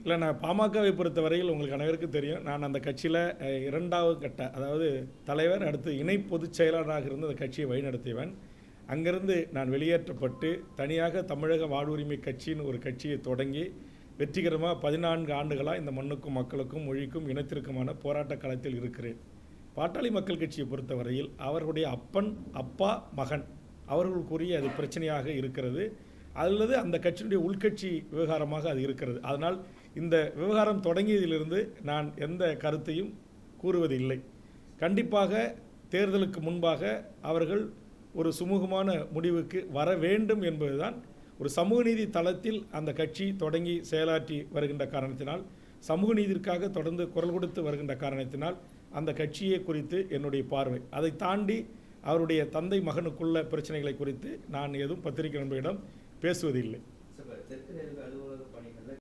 இல்லை, நான் பாமகவை பொறுத்தவரையில் உங்களுக்கு அனைவருக்கும் தெரியும். நான் அந்த கட்சியில் 2வது கட்ட, அதாவது தலைவர், அடுத்து இணை பொதுச் செயலாளராக இருந்து அந்த கட்சியை வழிநடத்தியவன். அங்கிருந்து நான் வெளியேற்றப்பட்டு தனியாக தமிழக வாழ்வுரிமை கட்சின்னு ஒரு கட்சியை தொடங்கி வெற்றிகரமாக 14 ஆண்டுகளாக இந்த மண்ணுக்கும் மக்களுக்கும் மொழிக்கும் இனத்திற்குமான போராட்ட களத்தில் இருக்கிறேன். பாட்டாளி மக்கள் கட்சியை பொறுத்தவரையில் அவர்களுடைய அப்பன், அப்பா, மகன் அவர்களுக்குரிய அது பிரச்சனையாக இருக்கிறது, அல்லது அந்த கட்சியினுடைய உள்கட்சி விவகாரமாக அது இருக்கிறது. அதனால் இந்த விவகாரம் தொடங்கியதிலிருந்து நான் எந்த கருத்தையும் கூறுவதில்லை. கண்டிப்பாக தேர்தலுக்கு முன்பாக அவர்கள் ஒரு சுமூகமான முடிவுக்கு வர வேண்டும் என்பதுதான். ஒரு சமூக நீதி தளத்தில் அந்த கட்சி தொடங்கி செயலாற்றி வருகின்ற காரணத்தினால், சமூக நீதிற்காக தொடர்ந்து குரல் கொடுத்து வருகின்ற காரணத்தினால் அந்த கட்சியை குறித்து என்னுடைய பார்வை. அதை தாண்டி அவருடைய தந்தை மகனுக்குள்ள பிரச்சனைகளை குறித்து நான் எதுவும் பத்திரிகை நண்பர்களிடம் பேசுவதில்லை.